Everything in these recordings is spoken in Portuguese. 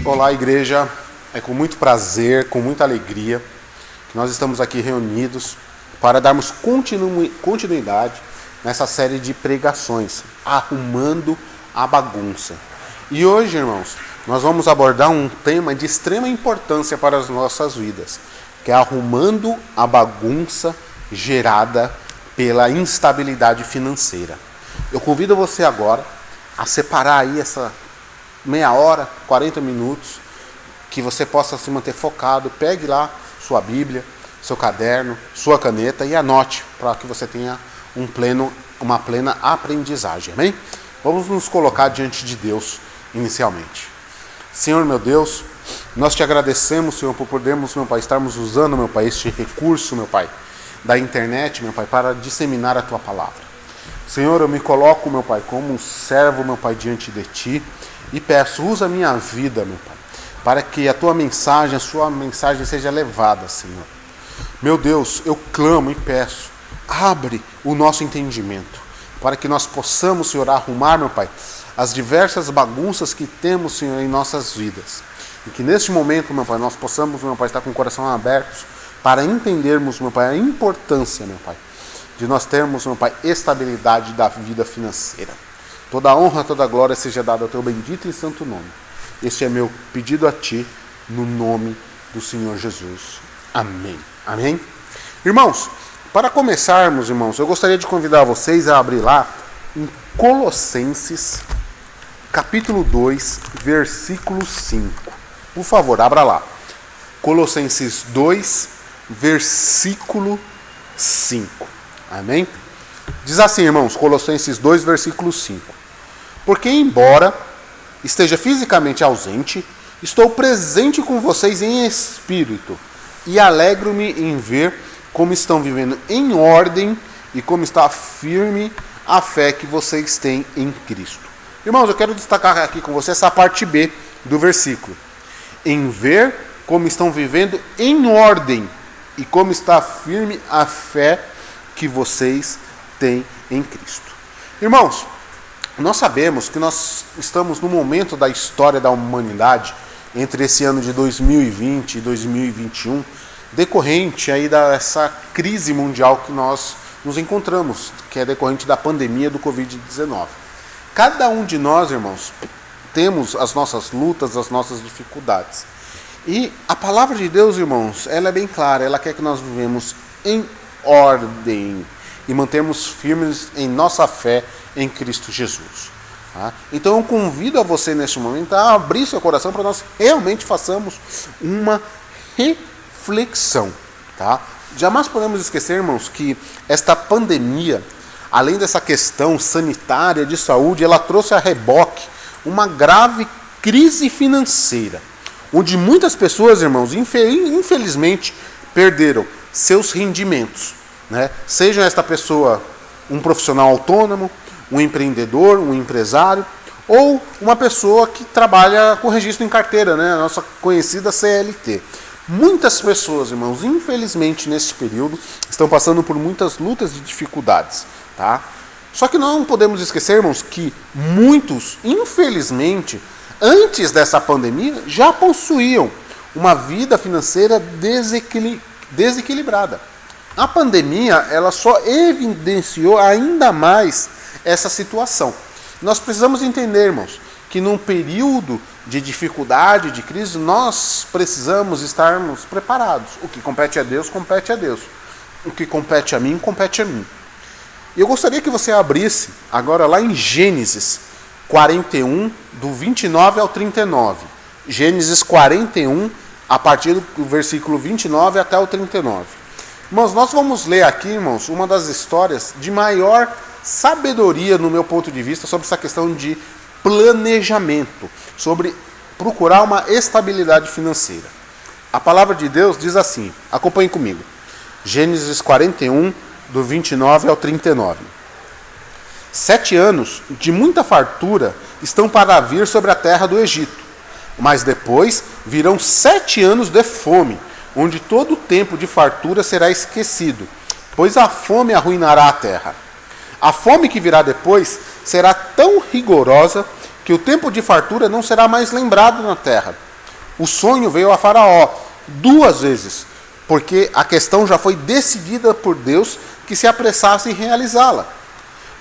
Olá, igreja. É com muito prazer, com muita alegria que nós estamos aqui reunidos para darmos continuidade nessa série de pregações, Arrumando a Bagunça. E hoje, irmãos, nós vamos abordar um tema de extrema importância para as nossas vidas, que é arrumando a bagunça gerada pela instabilidade financeira. Eu convido você agora a separar aí essa meia hora, 40 minutos, que você possa se manter focado. Pegue lá sua Bíblia, seu caderno, sua caneta e anote para que você tenha uma plena aprendizagem. Amém? Vamos nos colocar diante de Deus inicialmente. Senhor meu Deus, nós te agradecemos, Senhor, por podermos, meu Pai, estarmos usando, meu Pai, este recurso, meu Pai, da internet, meu Pai, para disseminar a tua palavra. Senhor, eu me coloco, meu Pai, como um servo, meu Pai, diante de ti e peço, usa a minha vida, meu Pai, para que a tua mensagem, a sua mensagem seja levada, Senhor. Meu Deus, eu clamo e peço, abre o nosso entendimento, para que nós possamos, Senhor, arrumar, meu Pai, as diversas bagunças que temos, Senhor, em nossas vidas. E que neste momento, meu Pai, nós possamos, meu Pai, estar com o coração aberto para entendermos, meu Pai, a importância, meu Pai, de nós termos, meu Pai, estabilidade da vida financeira. Toda a honra, toda a glória seja dada ao teu bendito e santo nome. Este é meu pedido a ti, no nome do Senhor Jesus. Amém. Amém? Irmãos, para começarmos, irmãos, eu gostaria de convidar vocês a abrir lá em Colossenses, capítulo 2, versículo 5. Por favor, abra lá. Colossenses 2, versículo 5. Amém? Diz assim, irmãos, Colossenses 2, versículo 5. Porque embora esteja fisicamente ausente, estou presente com vocês em espírito e alegro-me em ver como estão vivendo em ordem e como está firme a fé que vocês têm em Cristo. Irmãos, eu quero destacar aqui com você essa parte B do versículo. Em ver como estão vivendo em ordem e como está firme a fé que vocês têm em Cristo. Irmãos, nós sabemos que nós estamos no momento da história da humanidade, entre esse ano de 2020 e 2021, decorrente aí dessa crise mundial que nós nos encontramos, que é decorrente da pandemia do Covid-19. Cada um de nós, irmãos, temos as nossas lutas, as nossas dificuldades. E a palavra de Deus, irmãos, ela é bem clara, ela quer que nós vivemos em ordem e mantermos firmes em nossa fé em Cristo Jesus. Tá? Então eu convido a você neste momento a abrir seu coração para nós realmente façamos uma reflexão. Tá? Jamais podemos esquecer, irmãos, que esta pandemia, além dessa questão sanitária de saúde, ela trouxe a reboque uma grave crise financeira, onde muitas pessoas, irmãos, infelizmente perderam seus rendimentos. Né? Seja esta pessoa um profissional autônomo, um empreendedor, um empresário, ou uma pessoa que trabalha com registro em carteira, né? A nossa conhecida CLT. Muitas pessoas, irmãos, infelizmente neste período, estão passando por muitas lutas e dificuldades. Tá? Só que não podemos esquecer, irmãos, que muitos, infelizmente, antes dessa pandemia, já possuíam uma vida financeira desequilibrada. A pandemia, ela só evidenciou ainda mais essa situação. Nós precisamos entender, irmãos, que num período de dificuldade, de crise, nós precisamos estarmos preparados. O que compete a Deus, compete a Deus. O que compete a mim, compete a mim. E eu gostaria que você abrisse agora lá em Gênesis 41, do 29 ao 39. Gênesis 41, a partir do versículo 29 até o 39. Irmãos, nós vamos ler aqui, irmãos, uma das histórias de maior sabedoria, no meu ponto de vista, sobre essa questão de planejamento, sobre procurar uma estabilidade financeira. A palavra de Deus diz assim, acompanhe comigo. Gênesis 41, do 29 ao 39. 7 anos de muita fartura estão para vir sobre a terra do Egito, mas depois virão 7 anos de fome, onde todo o tempo de fartura será esquecido, pois a fome arruinará a terra. A fome que virá depois será tão rigorosa que o tempo de fartura não será mais lembrado na terra, O sonho veio a Faraó 2 vezes, porque a questão já foi decidida por Deus que se apressasse em realizá-la.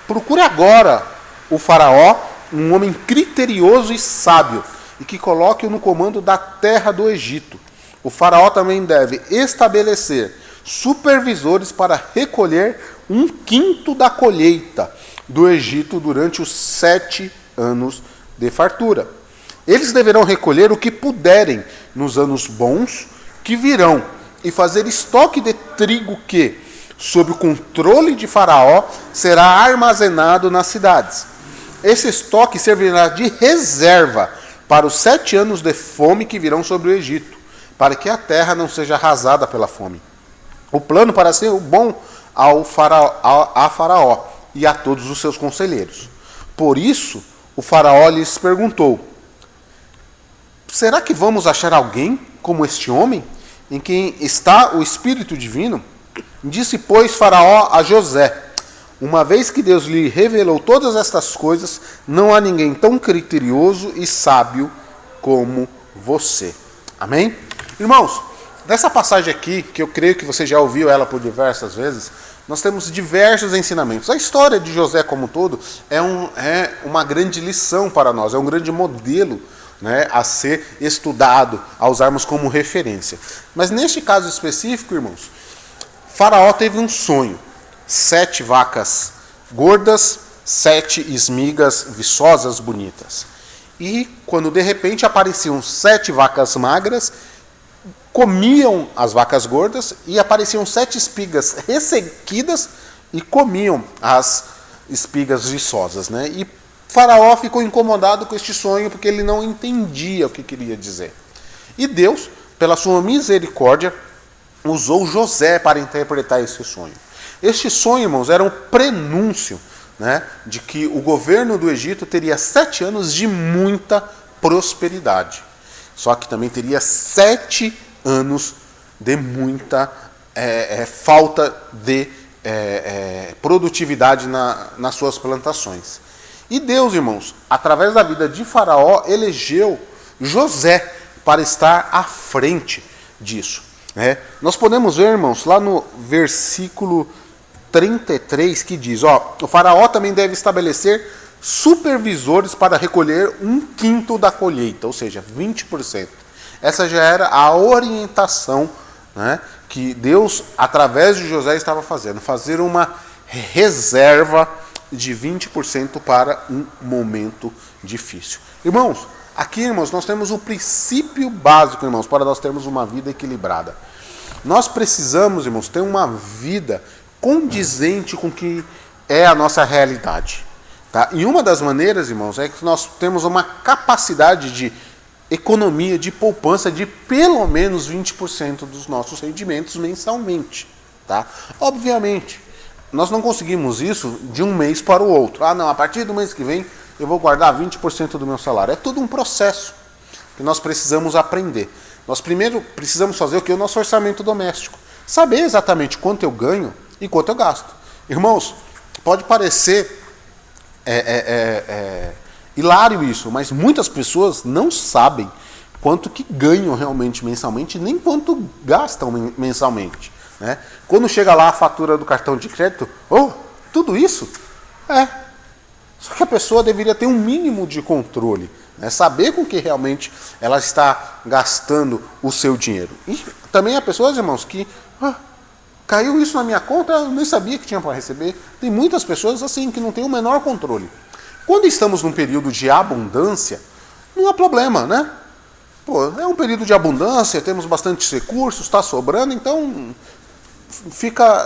Procure agora o Faraó, um homem criterioso e sábio, e que coloque-o no comando da terra do Egito. O Faraó também deve estabelecer supervisores para recolher 1/5 da colheita do Egito durante os 7 anos de fartura. Eles deverão recolher o que puderem nos anos bons que virão e fazer estoque de trigo que, sob o controle de Faraó, será armazenado nas cidades. Esse estoque servirá de reserva para os 7 anos de fome que virão sobre o Egito, para que a terra não seja arrasada pela fome. O plano pareceu bom a Faraó e a todos os seus conselheiros. Por isso, o Faraó lhes perguntou: será que vamos achar alguém como este homem, em quem está o Espírito Divino? Disse, pois, Faraó a José: uma vez que Deus lhe revelou todas estas coisas, não há ninguém tão criterioso e sábio como você. Amém? Irmãos, nessa passagem aqui, que eu creio que você já ouviu ela por diversas vezes, nós temos diversos ensinamentos. A história de José como um todo é uma grande lição para nós, é um grande modelo, né, a ser estudado, a usarmos como referência. Mas neste caso específico, irmãos, Faraó teve um sonho: 7 vacas gordas, 7 espigas viçosas, bonitas. E quando de repente apareciam 7 vacas magras, comiam as vacas gordas, e apareciam 7 espigas ressequidas e comiam as espigas viçosas, né? E Faraó ficou incomodado com este sonho porque ele não entendia o que queria dizer. E Deus, pela sua misericórdia, usou José para interpretar esse sonho. Este sonho, irmãos, era um prenúncio, né, de que o governo do Egito teria 7 anos de muita prosperidade. Só que também teria 7 anos de muita falta de produtividade nas suas plantações. E Deus, irmãos, através da vida de Faraó, elegeu José para estar à frente disso. Nós podemos ver, irmãos, lá no versículo 33, que diz: o Faraó também deve estabelecer supervisores para recolher 1/5 da colheita, ou seja, 20%. Essa já era a orientação, né, que Deus, através de José, estava fazendo. Fazer uma reserva de 20% para um momento difícil. Irmãos, aqui, irmãos, nós temos um princípio básico, irmãos, para nós termos uma vida equilibrada. Nós precisamos, irmãos, ter uma vida condizente com o que é a nossa realidade. Tá? E uma das maneiras, irmãos, é que nós temos uma capacidade de economia, de poupança de pelo menos 20% dos nossos rendimentos mensalmente. Tá? Obviamente, nós não conseguimos isso de um mês para o outro. Não, a partir do mês que vem eu vou guardar 20% do meu salário. É tudo um processo que nós precisamos aprender. Nós primeiro precisamos fazer o que? O nosso orçamento doméstico. Saber exatamente quanto eu ganho e quanto eu gasto. Irmãos, pode parecer hilário isso, mas muitas pessoas não sabem quanto que ganham realmente mensalmente, nem quanto gastam mensalmente. Né? Quando chega lá a fatura do cartão de crédito, tudo isso? Só que a pessoa deveria ter um mínimo de controle, né? Saber com que realmente ela está gastando o seu dinheiro. E também há pessoas, irmãos, que caiu isso na minha conta, eu nem sabia que tinha para receber. Tem muitas pessoas assim que não têm o menor controle. Quando estamos num período de abundância, não há problema, né? É um período de abundância, temos bastante recursos, está sobrando, então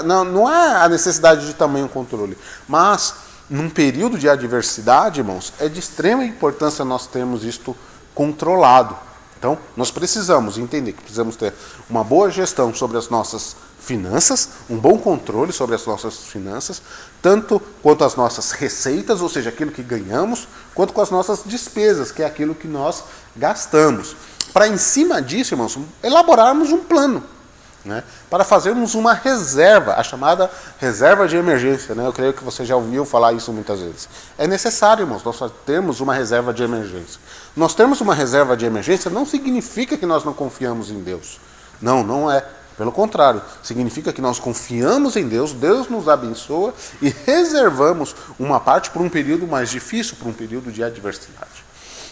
não há a necessidade de tamanho controle. Mas num período de adversidade, irmãos, é de extrema importância nós termos isto controlado. Então, nós precisamos entender que precisamos ter uma boa gestão sobre as nossas finanças, um bom controle sobre as nossas finanças, tanto quanto as nossas receitas, ou seja, aquilo que ganhamos, quanto com as nossas despesas, que é aquilo que nós gastamos. Para, em cima disso, irmãos, elaborarmos um plano. né, para fazermos uma reserva, a chamada reserva de emergência. Né? Eu creio que você já ouviu falar isso muitas vezes. É necessário, irmãos, nós termos uma reserva de emergência. Nós termos uma reserva de emergência não significa que nós não confiamos em Deus. Não, não é. Pelo contrário, significa que nós confiamos em Deus, Deus nos abençoa e reservamos uma parte por um período mais difícil, por um período de adversidade.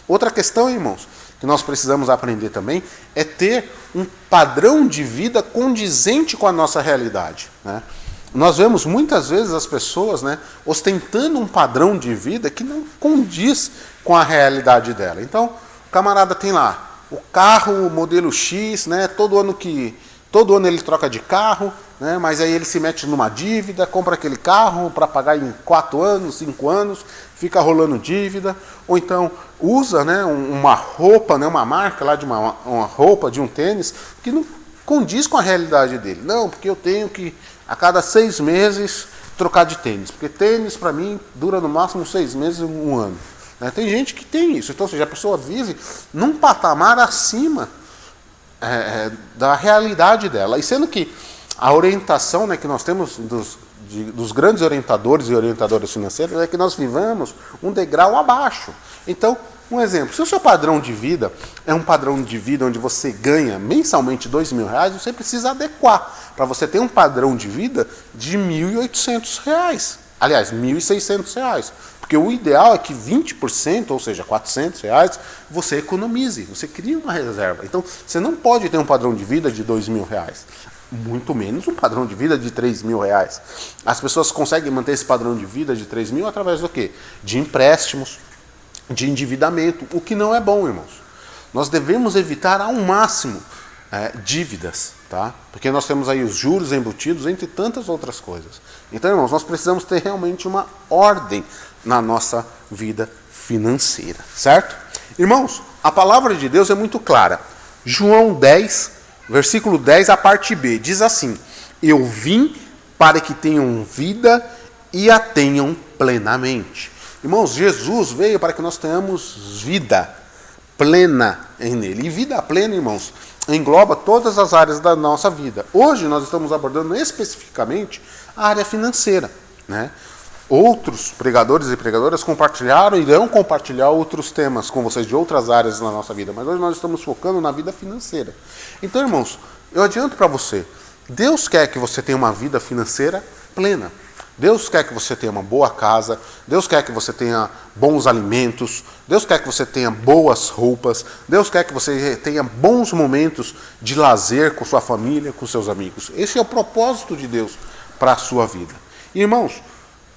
Outra questão, irmãos, que nós precisamos aprender também é ter um padrão de vida condizente com a nossa realidade. Né? Nós vemos muitas vezes as pessoas, né, ostentando um padrão de vida que não condiz com a realidade dela. Então, o camarada tem lá o carro, o modelo X, né, todo ano ele troca de carro, né, mas aí ele se mete numa dívida, compra aquele carro para pagar em 4 anos, 5 anos, fica rolando dívida, ou então usa, né, uma roupa, né, uma marca lá de uma roupa, de um tênis, que não condiz com a realidade dele. Não, porque eu tenho que, a cada 6 meses, trocar de tênis, porque tênis para mim dura no máximo 6 meses, 1 ano. Né? Tem gente que tem isso, então, ou seja, a pessoa vive num patamar acima da realidade dela. E sendo que a orientação, né, que nós temos dos grandes orientadores e orientadoras financeiras é que nós vivamos um degrau abaixo. Então, um exemplo, se o seu padrão de vida é um padrão de vida onde você ganha mensalmente R$2.000, você precisa adequar para você ter um padrão de vida de R$1.800. Aliás, R$1.600. Porque o ideal é que 20%, ou seja, R$400, você economize, você cria uma reserva. Então, você não pode ter um padrão de vida de R$2.000, muito menos um padrão de vida de R$3.000. As pessoas conseguem manter esse padrão de vida de R$3.000 através do quê? De empréstimos, de endividamento, o que não é bom, irmãos. Nós devemos evitar ao máximo dívidas, tá? Porque nós temos aí os juros embutidos, entre tantas outras coisas. Então, irmãos, nós precisamos ter realmente uma ordem na nossa vida financeira, certo? Irmãos, a palavra de Deus é muito clara. João 10, versículo 10, a parte B, diz assim: eu vim para que tenham vida e a tenham plenamente. Irmãos, Jesus veio para que nós tenhamos vida plena em nele. E vida plena, irmãos, engloba todas as áreas da nossa vida. Hoje nós estamos abordando especificamente a área financeira, né? Outros pregadores e pregadoras compartilharam e irão compartilhar outros temas com vocês de outras áreas da nossa vida, mas hoje nós estamos focando na vida financeira. Então, irmãos, eu adianto para você, Deus quer que você tenha uma vida financeira plena. Deus quer que você tenha uma boa casa, Deus quer que você tenha bons alimentos, Deus quer que você tenha boas roupas, Deus quer que você tenha bons momentos de lazer com sua família, com seus amigos. Esse é o propósito de Deus para a sua vida. Irmãos,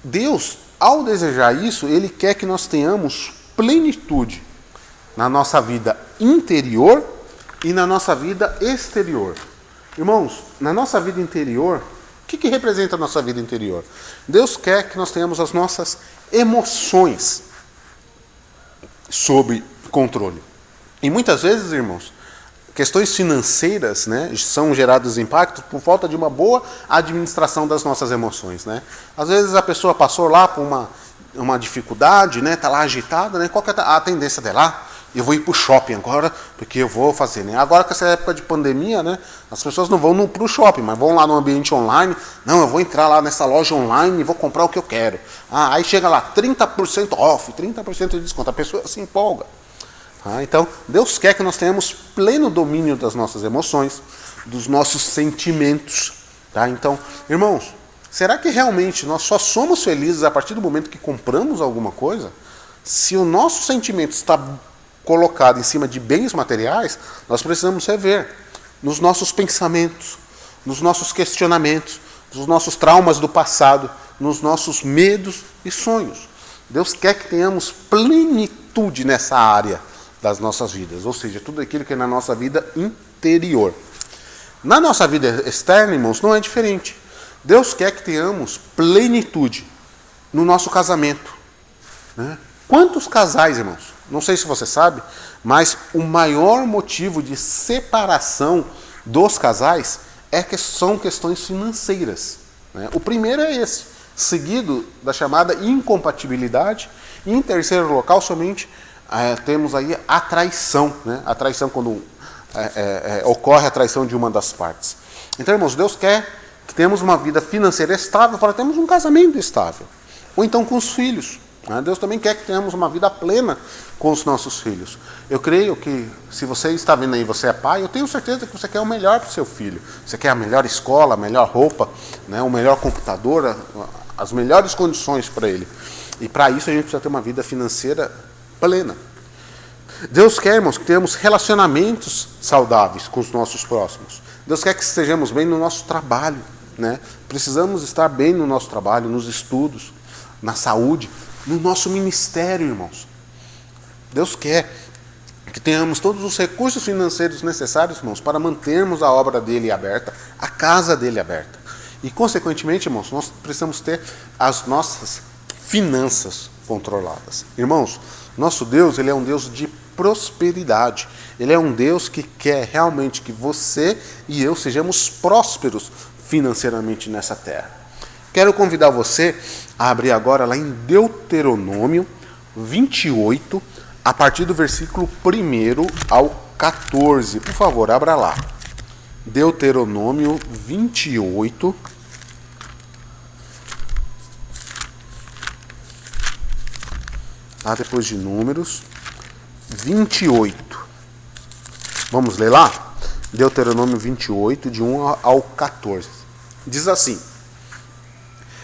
Deus, ao desejar isso, Ele quer que nós tenhamos plenitude na nossa vida interior e na nossa vida exterior. Irmãos, na nossa vida interior, o que representa a nossa vida interior? Deus quer que nós tenhamos as nossas emoções sob controle. E muitas vezes, irmãos, questões financeiras, né, são gerados impactos por falta de uma boa administração das nossas emoções. Né? Às vezes a pessoa passou lá por uma dificuldade, né, está lá agitada, né, qual que é a tendência dela? Eu vou ir para o shopping agora, porque eu vou fazer. Né? Agora com essa época de pandemia, né, as pessoas não vão para o shopping, mas vão lá no ambiente online. Não, eu vou entrar lá nessa loja online e vou comprar o que eu quero. Aí chega lá, 30% off, 30% de desconto. A pessoa se empolga. Então, Deus quer que nós tenhamos pleno domínio das nossas emoções, dos nossos sentimentos. Tá? Então, irmãos, será que realmente nós só somos felizes a partir do momento que compramos alguma coisa? Se o nosso sentimento está colocado em cima de bens materiais, nós precisamos rever nos nossos pensamentos, nos nossos questionamentos, nos nossos traumas do passado, nos nossos medos e sonhos. Deus quer que tenhamos plenitude nessa área das nossas vidas, ou seja, tudo aquilo que é na nossa vida interior. Na nossa vida externa, irmãos, não é diferente. Deus quer que tenhamos plenitude no nosso casamento. Né? Quantos casais, irmãos? Não sei se você sabe, mas o maior motivo de separação dos casais são questões financeiras. Né? O primeiro é esse, seguido da chamada incompatibilidade, e em terceiro local somente temos aí a traição. Né? A traição quando ocorre a traição de uma das partes. Então, irmãos, Deus quer que tenhamos uma vida financeira estável para termos um casamento estável. Ou então com os filhos. Deus também quer que tenhamos uma vida plena com os nossos filhos. Eu creio que, se você está vendo aí, você é pai, eu tenho certeza que você quer o melhor para o seu filho. Você quer a melhor escola, a melhor roupa, o melhor computador, as melhores condições para ele. E para isso a gente precisa ter uma vida financeira plena. Deus quer, irmãos, que tenhamos relacionamentos saudáveis com os nossos próximos. Deus quer que estejamos bem no nosso trabalho. Precisamos estar bem no nosso trabalho, nos estudos, na saúde, no nosso ministério, irmãos. Deus quer que tenhamos todos os recursos financeiros necessários, irmãos, para mantermos a obra dele aberta, a casa dele aberta. E, consequentemente, irmãos, nós precisamos ter as nossas finanças controladas. Irmãos, nosso Deus, ele é um Deus de prosperidade. Ele é um Deus que quer realmente que você e eu sejamos prósperos financeiramente nessa terra. Quero convidar você a abrir agora lá em Deuteronômio 28, a partir do versículo 1 ao 14. Por favor, abra lá. Deuteronômio 28. Lá depois de Números 28. Vamos ler lá? Deuteronômio 28, de 1 ao 14. Diz assim: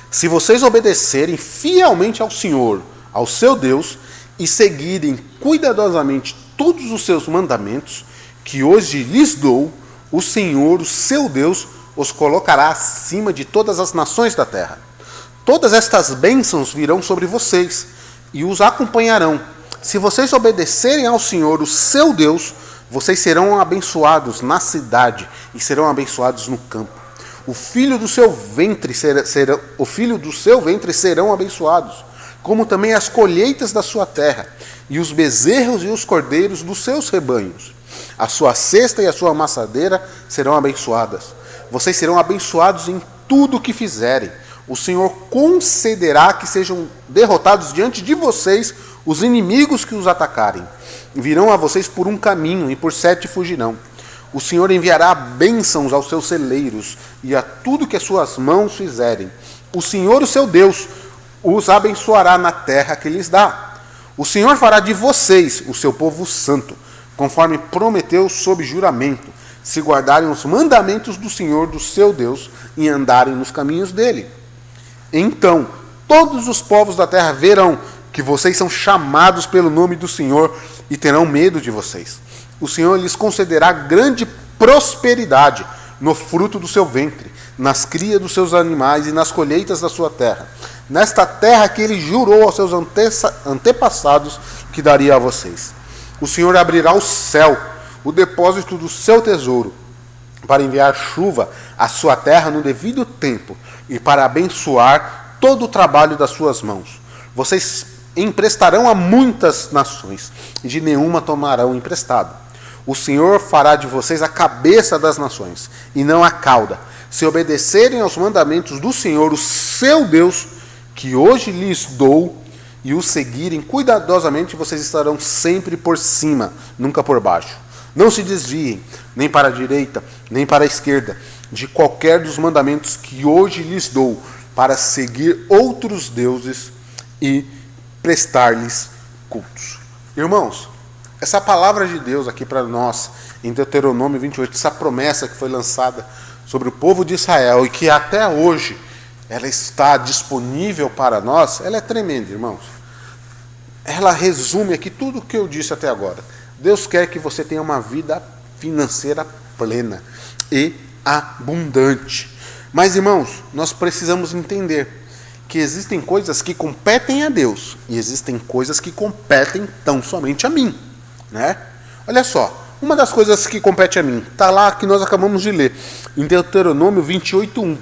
se vocês obedecerem fielmente ao Senhor, ao seu Deus, e seguirem cuidadosamente todos os seus mandamentos, que hoje lhes dou, o Senhor, o seu Deus, os colocará acima de todas as nações da terra. Todas estas bênçãos virão sobre vocês e os acompanharão. Se vocês obedecerem ao Senhor, o seu Deus, vocês serão abençoados na cidade e serão abençoados no campo. O filho do seu ventre serão abençoados, como também as colheitas da sua terra, e os bezerros e os cordeiros dos seus rebanhos. A sua cesta e a sua amassadeira serão abençoadas. Vocês serão abençoados em tudo o que fizerem. O Senhor concederá que sejam derrotados diante de vocês os inimigos que os atacarem. Virão a vocês por um caminho e por 7 fugirão. O Senhor enviará bênçãos aos seus celeiros e a tudo que as suas mãos fizerem. O Senhor, o seu Deus, os abençoará na terra que lhes dá. O Senhor fará de vocês o seu povo santo, conforme prometeu sob juramento, se guardarem os mandamentos do Senhor, do seu Deus, e andarem nos caminhos dele. Então, todos os povos da terra verão que vocês são chamados pelo nome do Senhor e terão medo de vocês. O Senhor lhes concederá grande prosperidade no fruto do seu ventre, nas crias dos seus animais e nas colheitas da sua terra, nesta terra que ele jurou aos seus antepassados que daria a vocês. O Senhor abrirá o céu, o depósito do seu tesouro, para enviar chuva à sua terra no devido tempo e para abençoar todo o trabalho das suas mãos. Vocês emprestarão a muitas nações e de nenhuma tomarão emprestado. O Senhor fará de vocês a cabeça das nações e não a cauda. Se obedecerem aos mandamentos do Senhor, o seu Deus, que hoje lhes dou, e os seguirem cuidadosamente, vocês estarão sempre por cima, nunca por baixo. Não se desviem, nem para a direita, nem para a esquerda, de qualquer dos mandamentos que hoje lhes dou, para seguir outros deuses e prestar-lhes cultos. Irmãos, essa palavra de Deus aqui para nós, em Deuteronômio 28, essa promessa que foi lançada sobre o povo de Israel e que até hoje ela está disponível para nós, ela é tremenda, irmãos. Ela resume aqui tudo o que eu disse até agora. Deus quer que você tenha uma vida financeira plena e abundante. Mas, irmãos, nós precisamos entender que existem coisas que competem a Deus e existem coisas que competem tão somente a mim, né? Olha só, uma das coisas que compete a mim está lá que nós acabamos de ler, em Deuteronômio 28:1.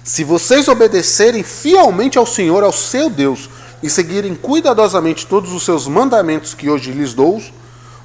Se vocês obedecerem fielmente ao Senhor, ao seu Deus, e seguirem cuidadosamente todos os seus mandamentos que hoje lhes dou,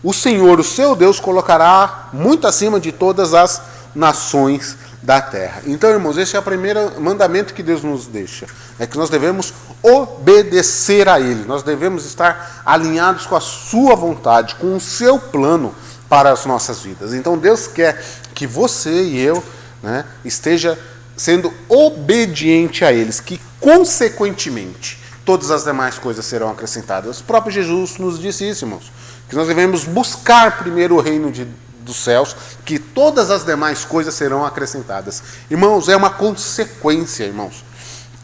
o Senhor, o seu Deus, colocará muito acima de todas as nações da terra. Então, irmãos, esse é o primeiro mandamento que Deus nos deixa. É que nós devemos obedecer a Ele. Nós devemos estar alinhados com a sua vontade, com o seu plano para as nossas vidas. Então Deus quer que você e eu, né, esteja sendo obediente a eles, que consequentemente todas as demais coisas serão acrescentadas. O próprio Jesus nos disse isso, irmãos, que nós devemos buscar primeiro o reino dos céus, que todas as demais coisas serão acrescentadas. Irmãos, é uma consequência, irmãos.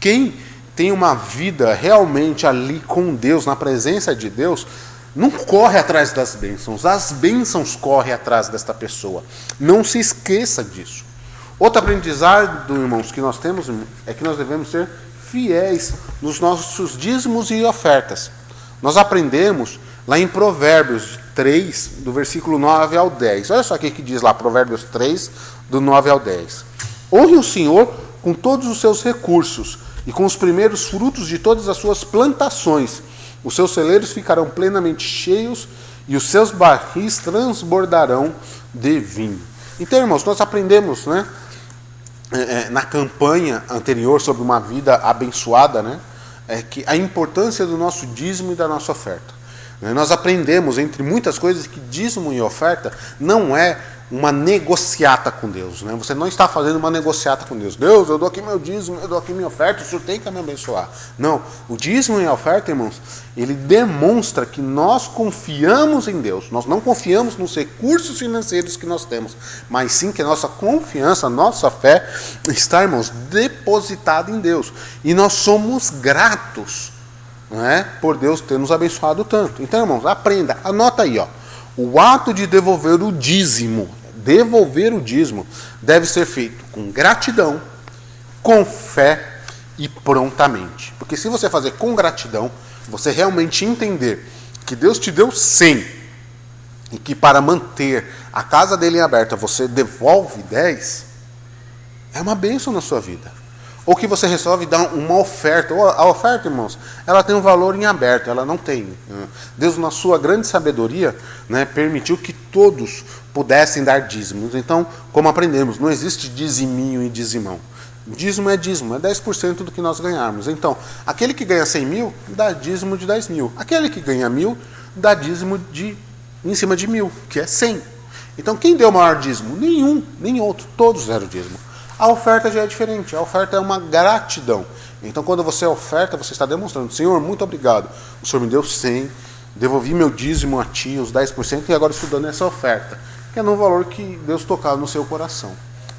Quem tem uma vida realmente ali com Deus, na presença de Deus, não corre atrás das bênçãos. As bênçãos correm atrás desta pessoa. Não se esqueça disso. Outro aprendizado, irmãos, que nós temos é que nós devemos ser fiéis nos nossos dízimos e ofertas. Nós aprendemos lá em Provérbios 3, do versículo 9 ao 10. Olha só o que diz lá, Provérbios 3, do 9 ao 10. Honre o Senhor com todos os seus recursos e com os primeiros frutos de todas as suas plantações. Os seus celeiros ficarão plenamente cheios e os seus barris transbordarão de vinho. Então, irmãos, nós aprendemos, né, na campanha anterior sobre uma vida abençoada, né, que a importância do nosso dízimo e da nossa oferta. Nós aprendemos, entre muitas coisas, que dízimo e oferta não é uma negociata com Deus. Né? Você não está fazendo uma negociata com Deus. Deus, eu dou aqui meu dízimo, eu dou aqui minha oferta, o Senhor tem que me abençoar. Não, o dízimo e a oferta, irmãos, ele demonstra que nós confiamos em Deus. Nós não confiamos nos recursos financeiros que nós temos, mas sim que a nossa confiança, a nossa fé está, irmãos, depositada em Deus. E nós somos gratos, não é, por Deus ter nos abençoado tanto. Então, irmãos, aprenda, anota aí, ó. O ato de devolver o dízimo deve ser feito com gratidão, com fé e prontamente. Porque se você fazer com gratidão, você realmente entender que Deus te deu 100 e que para manter a casa dele aberta você devolve 10, é uma bênção na sua vida. Ou que você resolve dar uma oferta. A oferta, irmãos, ela tem um valor em aberto, ela não tem. Deus, na sua grande sabedoria, né, permitiu que todos pudessem dar dízimos. Então, como aprendemos, não existe diziminho e dizimão. Dízimo é 10% do que nós ganharmos. Então, aquele que ganha 100 mil, dá dízimo de 10 mil. Aquele que ganha 1.000, dá dízimo em cima de 1.000, que é 100. Então, quem deu o maior dízimo? Nenhum, nem outro. Todos deram dízimo. A oferta já é diferente, a oferta é uma gratidão. Então, quando você oferta, você está demonstrando: Senhor, muito obrigado, o Senhor me deu 100, devolvi meu dízimo a Ti, os 10%, e agora estou dando essa oferta, que é no valor que Deus tocava no seu coração.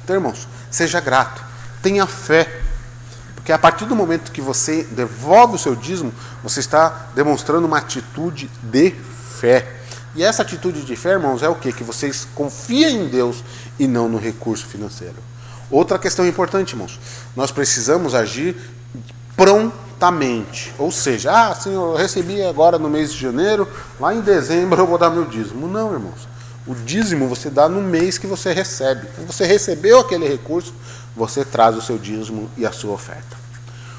Então, irmãos, seja grato, tenha fé, porque a partir do momento que você devolve o seu dízimo, você está demonstrando uma atitude de fé. E essa atitude de fé, irmãos, é o quê? Que vocês confiam em Deus e não no recurso financeiro. Outra questão importante, irmãos, nós precisamos agir prontamente. Ou seja, Senhor, eu recebi agora no mês de janeiro, lá em dezembro eu vou dar meu dízimo. Não, irmãos. O dízimo você dá no mês que você recebe. Quando você recebeu aquele recurso, você traz o seu dízimo e a sua oferta.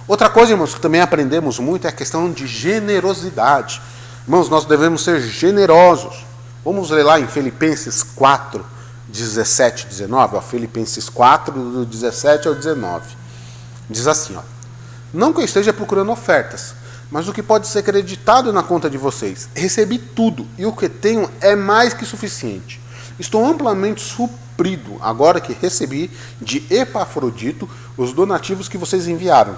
Outra coisa, irmãos, que também aprendemos muito é a questão de generosidade. Irmãos, nós devemos ser generosos. Vamos ler lá em Filipenses 4, 17 e 19, ó, Filipenses 4, do 17 ao 19. Diz assim, ó: não que eu esteja procurando ofertas, mas o que pode ser acreditado na conta de vocês. Recebi tudo, e o que tenho é mais que suficiente. Estou amplamente suprido, agora que recebi de Epafrodito os donativos que vocês enviaram.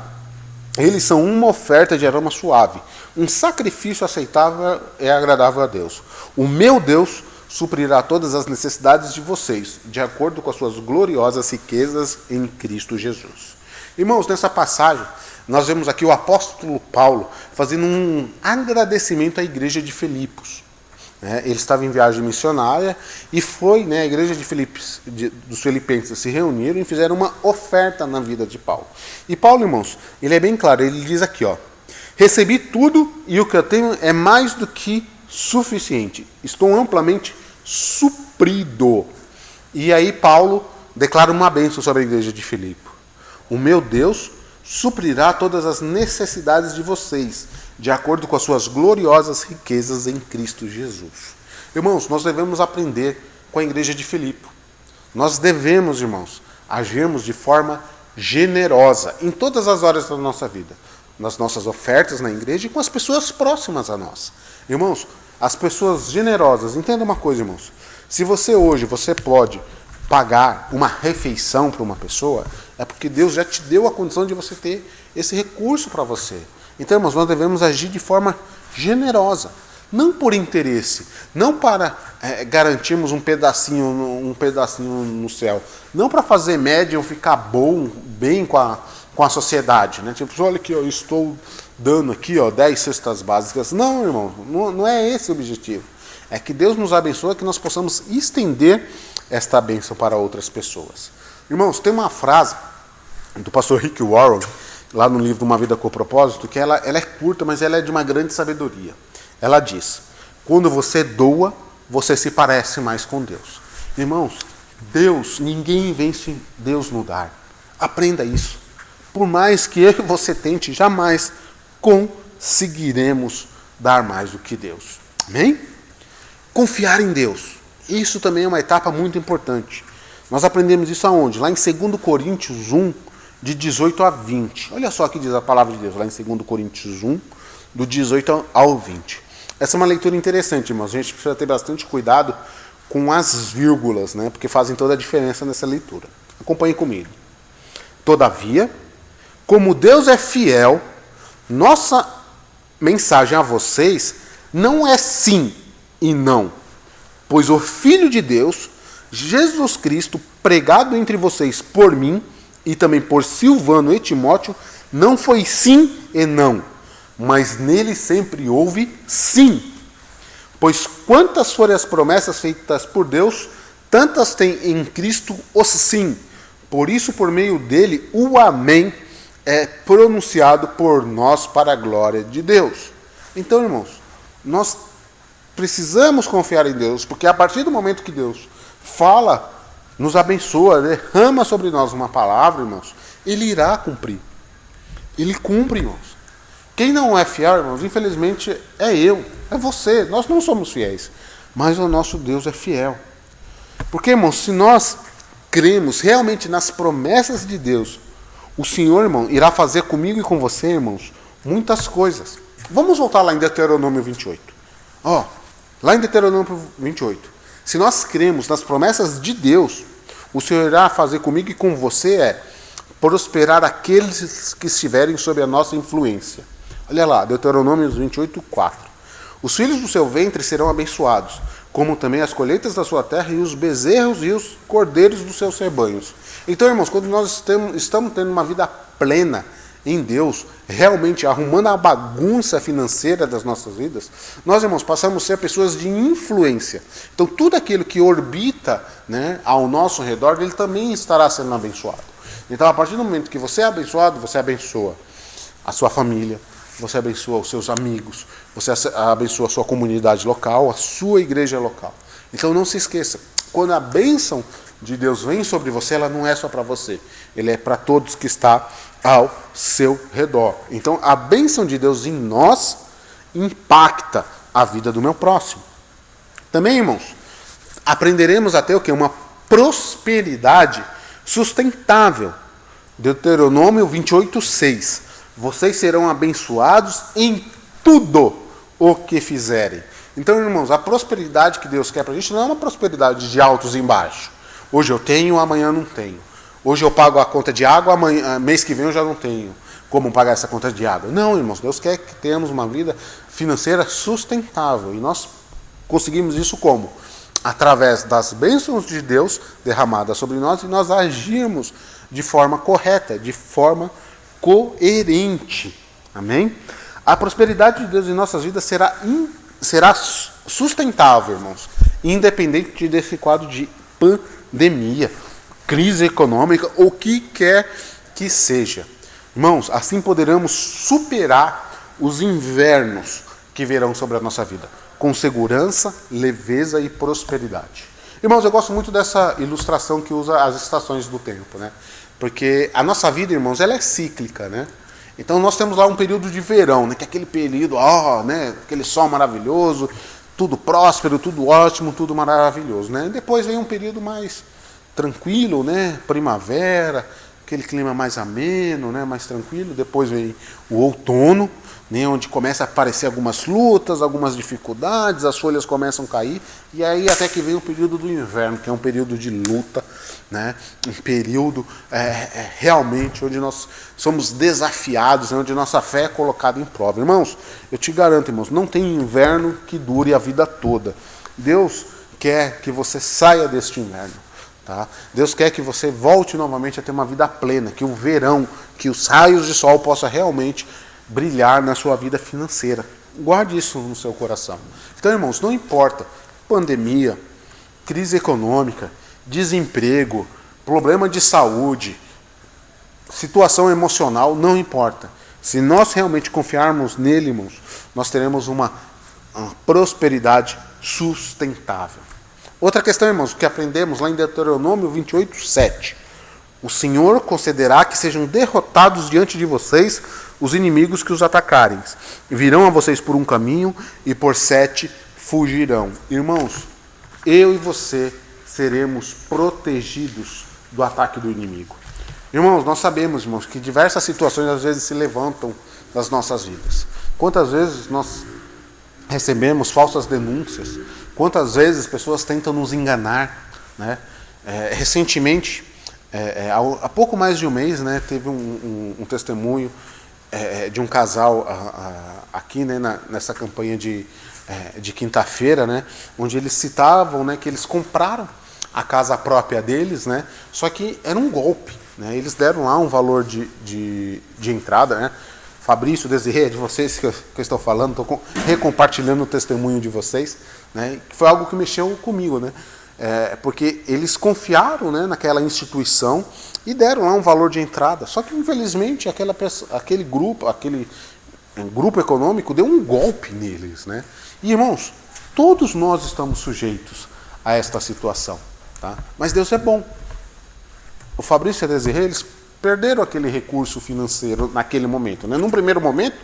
Eles são uma oferta de aroma suave, um sacrifício aceitável e agradável a Deus. O meu Deus suprirá todas as necessidades de vocês, de acordo com as suas gloriosas riquezas em Cristo Jesus. Irmãos, nessa passagem, nós vemos aqui o apóstolo Paulo fazendo um agradecimento à igreja de Filipos. Ele estava em viagem missionária e foi, a igreja dos filipenses se reuniram e fizeram uma oferta na vida de Paulo. E Paulo, irmãos, ele é bem claro, ele diz aqui, ó: recebi tudo e o que eu tenho é mais do que suficiente. Estou amplamente suprido. E aí Paulo declara uma bênção sobre a igreja de Filipe. O meu Deus suprirá todas as necessidades de vocês, de acordo com as suas gloriosas riquezas em Cristo Jesus. Irmãos, nós devemos aprender com a igreja de Filipe. Nós devemos, irmãos, agirmos de forma generosa em todas as áreas da nossa vida. Nas nossas ofertas na igreja e com as pessoas próximas a nós. Irmãos, as pessoas generosas, entenda uma coisa, irmãos. Se você hoje, você pode pagar uma refeição para uma pessoa, é porque Deus já te deu a condição de você ter esse recurso para você. Então, irmãos, nós devemos agir de forma generosa, não por interesse, não para garantirmos um pedacinho no céu, não para fazer média ou ficar bem com a sociedade, né? Tipo, olha aqui, eu estou dando aqui 10 cestas básicas. Não, irmão, não é esse o objetivo. É que Deus nos abençoe, que nós possamos estender esta bênção para outras pessoas. Irmãos, tem uma frase do pastor Rick Warren, lá no livro Uma Vida com Propósito, que ela é curta, mas ela é de uma grande sabedoria. Ela diz: quando você doa, você se parece mais com Deus. Irmãos, ninguém vence Deus no dar. Aprenda isso. Por mais que eu e você tente, jamais conseguiremos dar mais do que Deus. Amém? Confiar em Deus. Isso também é uma etapa muito importante. Nós aprendemos isso aonde? Lá em 2 Coríntios 1, de 18 a 20. Olha só o que diz a palavra de Deus, lá em 2 Coríntios 1, do 18 ao 20. Essa é uma leitura interessante, irmãos. A gente precisa ter bastante cuidado com as vírgulas, né? Porque fazem toda a diferença nessa leitura. Acompanhe comigo. Todavia, como Deus é fiel, nossa mensagem a vocês não é sim e não, pois o Filho de Deus, Jesus Cristo, pregado entre vocês por mim e também por Silvano e Timóteo, não foi sim e não, mas nele sempre houve sim. Pois quantas forem as promessas feitas por Deus, tantas tem em Cristo os sim. Por isso, por meio dele, o amém é pronunciado por nós para a glória de Deus. Então, irmãos, nós precisamos confiar em Deus, porque a partir do momento que Deus fala, nos abençoa, derrama sobre nós uma palavra, irmãos, Ele irá cumprir. Ele cumpre, irmãos. Quem não é fiel, irmãos, infelizmente é você. Nós não somos fiéis, mas o nosso Deus é fiel. Porque, irmãos, se nós cremos realmente nas promessas de Deus, o Senhor, irmão, irá fazer comigo e com você, irmãos, muitas coisas. Vamos voltar lá em Deuteronômio 28. Lá em Deuteronômio 28. Se nós cremos nas promessas de Deus, o Senhor irá fazer comigo e com você prosperar aqueles que estiverem sob a nossa influência. Olha lá, Deuteronômio 28, 4. Os filhos do seu ventre serão abençoados, como também as colheitas da sua terra e os bezerros e os cordeiros dos seus rebanhos. Então, irmãos, quando nós estamos tendo uma vida plena em Deus, realmente arrumando a bagunça financeira das nossas vidas, nós, irmãos, passamos a ser pessoas de influência. Então, tudo aquilo que orbita, né, ao nosso redor, ele também estará sendo abençoado. Então, a partir do momento que você é abençoado, você abençoa a sua família, você abençoa os seus amigos, você abençoa a sua comunidade local, a sua igreja local. Então, não se esqueça, quando a bênção de Deus vem sobre você, ela não é só para você, ele é para todos que está ao seu redor. Então, a bênção de Deus em nós impacta a vida do meu próximo. Também, irmãos, aprenderemos a ter o quê? Uma prosperidade sustentável. Deuteronômio 28, 6. Vocês serão abençoados em tudo o que fizerem. Então, irmãos, a prosperidade que Deus quer para a gente não é uma prosperidade de altos e baixos. Hoje eu tenho, amanhã não tenho. Hoje eu pago a conta de água, mês que vem eu já não tenho como pagar essa conta de água. Não, irmãos, Deus quer que tenhamos uma vida financeira sustentável. E nós conseguimos isso como? Através das bênçãos de Deus derramadas sobre nós, e nós agirmos de forma correta, de forma coerente. Amém? A prosperidade de Deus em nossas vidas será sustentável, irmãos, independente desse quadro de pandemia, crise econômica, ou o que quer que seja. Irmãos, assim poderemos superar os invernos que virão sobre a nossa vida, com segurança, leveza e prosperidade. Irmãos, eu gosto muito dessa ilustração que usa as estações do tempo, né? Porque a nossa vida, irmãos, ela é cíclica, né? Então nós temos lá um período de verão, né? Que é aquele período, né? Aquele sol maravilhoso, tudo próspero, tudo ótimo, tudo maravilhoso, né? E depois vem um período mais tranquilo, né? Primavera, aquele clima mais ameno, né? Mais tranquilo. Depois vem o outono, né, onde começa a aparecer algumas lutas, algumas dificuldades, as folhas começam a cair, e aí até que vem o período do inverno, que é um período de luta, né, um período realmente onde nós somos desafiados, né, onde nossa fé é colocada em prova. Irmãos, eu te garanto, irmãos, não tem inverno que dure a vida toda. Deus quer que você saia deste inverno. Tá? Deus quer que você volte novamente a ter uma vida plena, que o verão, que os raios de sol possam realmente brilhar na sua vida financeira. Guarde isso no seu coração. Então, irmãos, não importa pandemia, crise econômica, desemprego, problema de saúde, situação emocional, não importa. Se nós realmente confiarmos nele, irmãos, nós teremos uma prosperidade sustentável. Outra questão, irmãos, que aprendemos lá em Deuteronômio 28:7. O Senhor concederá que sejam derrotados diante de vocês os inimigos que os atacarem. Virão a vocês por um caminho e por 7 fugirão. Irmãos, eu e você seremos protegidos do ataque do inimigo. Irmãos, nós sabemos, irmãos, que diversas situações às vezes se levantam das nossas vidas. Quantas vezes nós recebemos falsas denúncias? Quantas vezes pessoas tentam nos enganar, né? Recentemente, há pouco mais de um mês, né, teve um testemunho de um casal aqui, né, nessa campanha de quinta-feira, né, onde eles citavam, né, que eles compraram a casa própria deles, né, só que era um golpe, né, eles deram lá um valor de entrada, né. Fabrício, Desirê, é de vocês que eu estou falando, estou recompartilhando o testemunho de vocês, né, que foi algo que mexeu comigo, né, porque eles confiaram, né, naquela instituição e deram lá um valor de entrada. Só que, infelizmente, aquele grupo econômico deu um golpe neles, né. E, irmãos, todos nós estamos sujeitos a esta situação, tá? Mas Deus é bom. O Fabrício e a Desirê, eles perderam aquele recurso financeiro naquele momento, né? Num primeiro momento,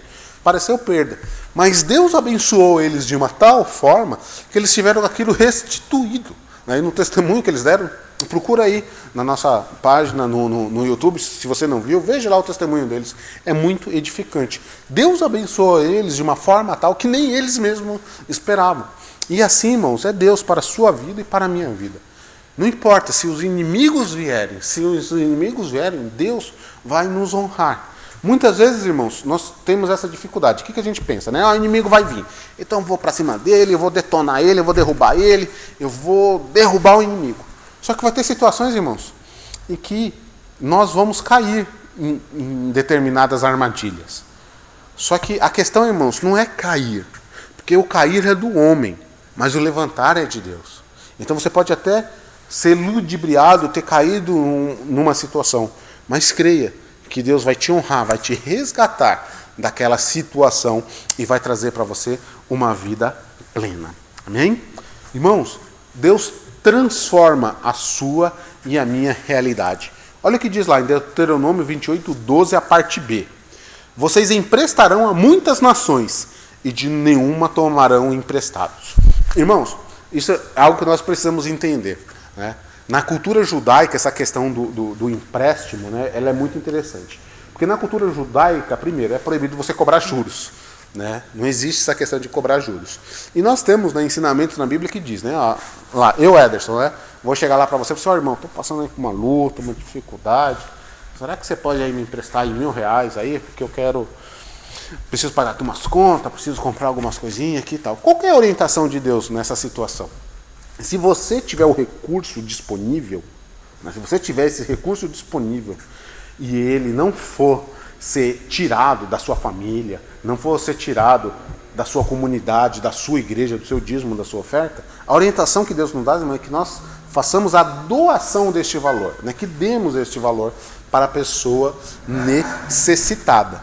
pareceu perda. Mas Deus abençoou eles de uma tal forma que eles tiveram aquilo restituído. Né? E no testemunho que eles deram, procura aí na nossa página no YouTube, se você não viu, veja lá o testemunho deles. É muito edificante. Deus abençoou eles de uma forma tal que nem eles mesmos esperavam. E assim, irmãos, é Deus para a sua vida e para a minha vida. Não importa se os inimigos vierem, Deus vai nos honrar. Muitas vezes, irmãos, nós temos essa dificuldade. O que a gente pensa? Né? O inimigo vai vir, então eu vou para cima dele, eu vou detonar ele, eu vou derrubar ele, eu vou derrubar o inimigo. Só que vai ter situações, irmãos, em que nós vamos cair em determinadas armadilhas. Só que a questão, irmãos, não é cair, porque o cair é do homem, mas o levantar é de Deus. Então você pode até ser ludibriado, ter caído numa situação, mas creia que Deus vai te honrar, vai te resgatar daquela situação e vai trazer para você uma vida plena. Amém? Irmãos, Deus transforma a sua e a minha realidade. Olha o que diz lá em Deuteronômio 28:12, a parte B. Vocês emprestarão a muitas nações e de nenhuma tomarão emprestados. Irmãos, isso é algo que nós precisamos entender. Né? Na cultura judaica, essa questão do empréstimo, né, ela é muito interessante. Porque na cultura judaica, primeiro, é proibido você cobrar juros. Né? Não existe essa questão de cobrar juros. E nós temos, né, ensinamentos na Bíblia que diz, né, lá, eu, Ederson, né, vou chegar lá para você e falar, irmão, estou passando aí por uma luta, uma dificuldade. Será que você pode aí me emprestar aí R$1.000 aí? Porque eu preciso pagar aqui umas contas, preciso comprar algumas coisinhas aqui e tal. Qual que é a orientação de Deus nessa situação? Se você tiver o recurso disponível, né, se você tiver esse recurso disponível e ele não for ser tirado da sua família, não for ser tirado da sua comunidade, da sua igreja, do seu dízimo, da sua oferta, a orientação que Deus nos dá, irmão, é que nós façamos a doação deste valor, né, que demos este valor para a pessoa necessitada.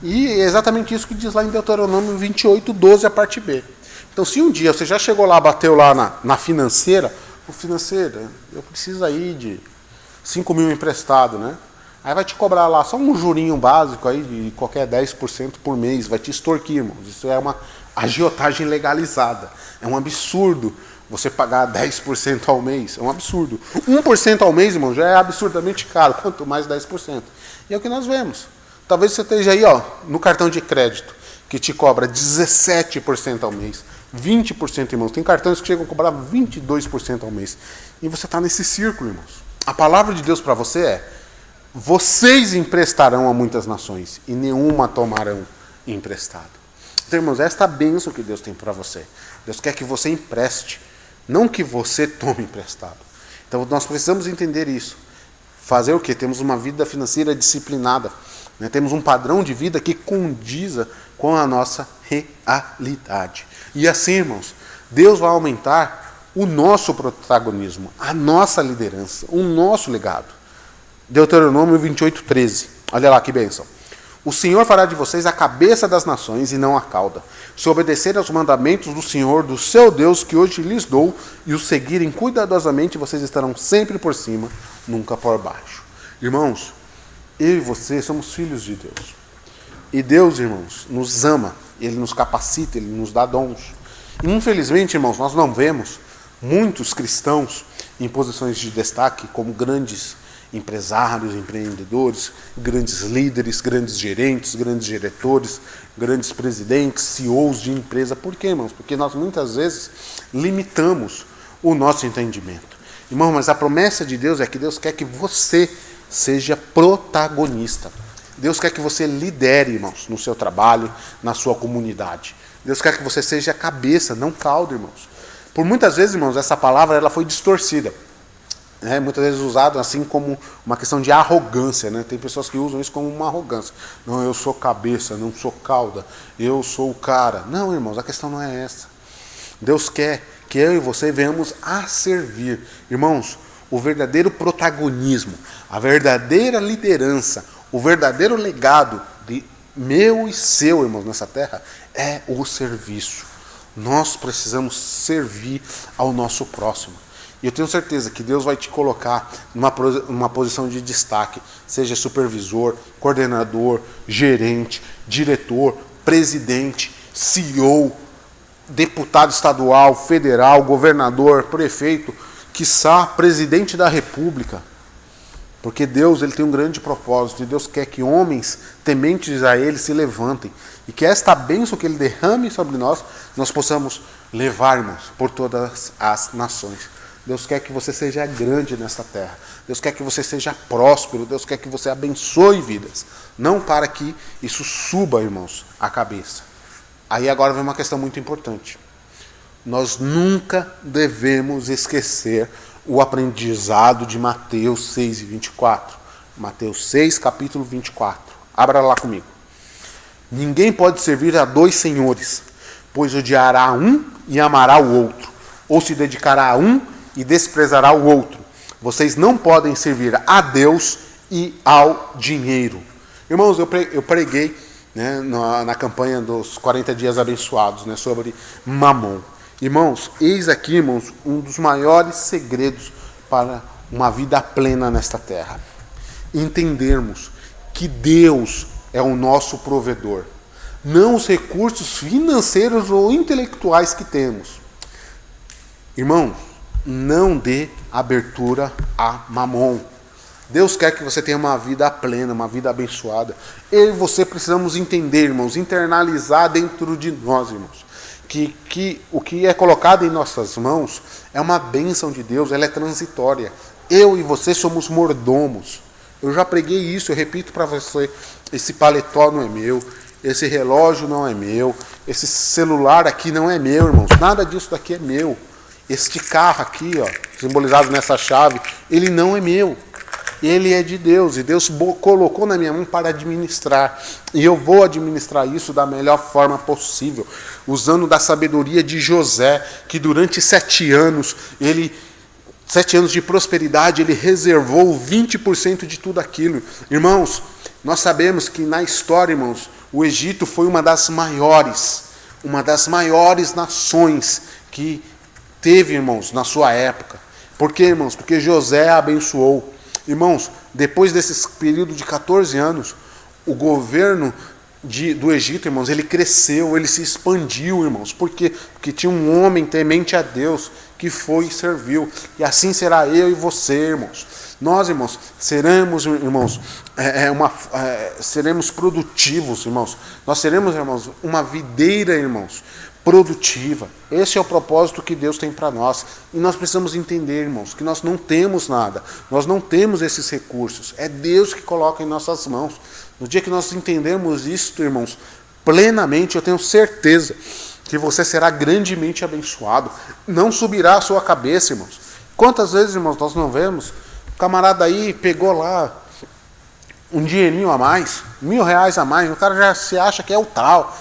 E é exatamente isso que diz lá em Deuteronômio 28:12, a parte B. Então, se um dia você já chegou lá, bateu lá na financeira, o financeiro, eu preciso aí de 5.000 emprestado, né? Aí vai te cobrar lá só um jurinho básico aí de qualquer 10% por mês, vai te extorquir, irmãos. Isso é uma agiotagem legalizada. É um absurdo você pagar 10% ao mês, é um absurdo. 1% ao mês, irmão, já é absurdamente caro, quanto mais 10%. E é o que nós vemos. Talvez você esteja aí, ó, no cartão de crédito, que te cobra 17% ao mês, 20%, irmãos. Tem cartões que chegam a cobrar 22% ao mês. E você está nesse círculo, irmãos. A palavra de Deus para você é: vocês emprestarão a muitas nações e nenhuma tomarão emprestado. Então, irmãos, esta é a bênção que Deus tem para você. Deus quer que você empreste, não que você tome emprestado. Então, nós precisamos entender isso. Fazer o quê? Temos uma vida financeira disciplinada. Né? Temos um padrão de vida que condiza com a nossa realidade. E assim, irmãos, Deus vai aumentar o nosso protagonismo, a nossa liderança, o nosso legado. Deuteronômio 28:13. Olha lá que bênção. O Senhor fará de vocês a cabeça das nações e não a cauda. Se obedecerem aos mandamentos do Senhor, do seu Deus, que hoje lhes dou, e os seguirem cuidadosamente, vocês estarão sempre por cima, nunca por baixo. Irmãos, eu e você somos filhos de Deus. E Deus, irmãos, nos ama, Ele nos capacita, Ele nos dá dons. E, infelizmente, irmãos, nós não vemos muitos cristãos em posições de destaque como grandes empresários, empreendedores, grandes líderes, grandes gerentes, grandes diretores, grandes presidentes, CEOs de empresa. Por quê, irmãos? Porque nós muitas vezes limitamos o nosso entendimento. Irmão, mas a promessa de Deus é que Deus quer que você seja protagonista. Deus quer que você lidere, irmãos, no seu trabalho, na sua comunidade. Deus quer que você seja cabeça, não cauda, irmãos. Por muitas vezes, irmãos, essa palavra ela foi distorcida. Muitas vezes usado assim como uma questão de arrogância, né? Tem pessoas que usam isso como uma arrogância. Não, eu sou cabeça, não sou cauda, eu sou o cara. Não, irmãos, a questão não é essa. Deus quer que eu e você venhamos a servir. Irmãos, o verdadeiro protagonismo, a verdadeira liderança, o verdadeiro legado de meu e seu, irmãos, nessa terra, é o serviço. Nós precisamos servir ao nosso próximo. E eu tenho certeza que Deus vai te colocar numa posição de destaque, seja supervisor, coordenador, gerente, diretor, presidente, CEO, deputado estadual, federal, governador, prefeito, quiçá presidente da república. Porque Deus ele tem um grande propósito, e Deus quer que homens tementes a Ele se levantem, e que esta bênção que Ele derrame sobre nós possamos levar, irmãos, por todas as nações. Deus quer que você seja grande nesta terra. Deus quer que você seja próspero. Deus quer que você abençoe vidas. Não para que isso suba, irmãos, a cabeça. Aí agora vem uma questão muito importante. Nós nunca devemos esquecer o aprendizado de Mateus 6:24. Mateus 6, capítulo 24. Abra lá comigo. Ninguém pode servir a dois senhores, pois odiará um e amará o outro, ou se dedicará a um e desprezará o outro. Vocês não podem servir a Deus e ao dinheiro. Irmãos, eu preguei, né, na campanha dos 40 dias abençoados, né, sobre Mamon. Irmãos, eis aqui, irmãos, um dos maiores segredos para uma vida plena nesta terra. Entendermos que Deus é o nosso provedor, não os recursos financeiros ou intelectuais que temos. Irmãos, não dê abertura a Mamon. Deus quer que você tenha uma vida plena, uma vida abençoada. Eu e você precisamos entender, irmãos, internalizar dentro de nós, irmãos, que o que é colocado em nossas mãos é uma bênção de Deus, ela é transitória. Eu e você somos mordomos. Eu já preguei isso, eu repito para você, esse paletó não é meu, esse relógio não é meu, esse celular aqui não é meu, irmãos. Nada disso daqui é meu. Este carro aqui, ó, simbolizado nessa chave, ele não é meu. Ele é de Deus, e Deus colocou na minha mão para administrar. E eu vou administrar isso da melhor forma possível, usando da sabedoria de José, que durante 7 anos, 7 anos de prosperidade, ele reservou 20% de tudo aquilo. Irmãos, nós sabemos que na história, irmãos, o Egito foi uma das maiores nações que teve, irmãos, na sua época. Por quê, irmãos? Porque José abençoou. Irmãos, depois desse período de 14 anos, o governo do Egito, irmãos, ele cresceu, ele se expandiu, irmãos. Por quê? Porque tinha um homem temente a Deus que foi e serviu. E assim será eu e você, irmãos. Nós, irmãos, seremos, irmãos, seremos produtivos, irmãos. Nós seremos, irmãos, uma videira, irmãos, produtiva. Esse é o propósito que Deus tem para nós. E nós precisamos entender, irmãos, que nós não temos nada. Nós não temos esses recursos. É Deus que coloca em nossas mãos. No dia que nós entendermos isso, irmãos, plenamente, eu tenho certeza que você será grandemente abençoado. Não subirá a sua cabeça, irmãos. Quantas vezes, irmãos, nós não vemos? O camarada aí pegou lá um dinheirinho a mais, R$1.000 a mais, o cara já se acha que é o tal.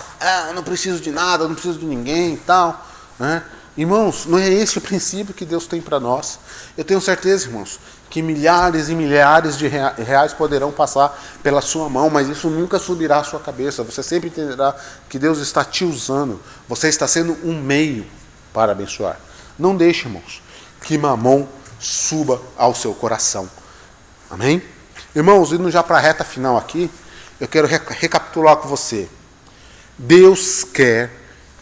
Eu não preciso de nada, eu não preciso de ninguém e tal. Né? Irmãos, não é esse o princípio que Deus tem para nós. Eu tenho certeza, irmãos, que milhares e milhares de reais poderão passar pela sua mão, mas isso nunca subirá à sua cabeça. Você sempre entenderá que Deus está te usando. Você está sendo um meio para abençoar. Não deixe, irmãos, que mamão suba ao seu coração. Amém? Irmãos, indo já para a reta final aqui, eu quero recapitular com você. Deus quer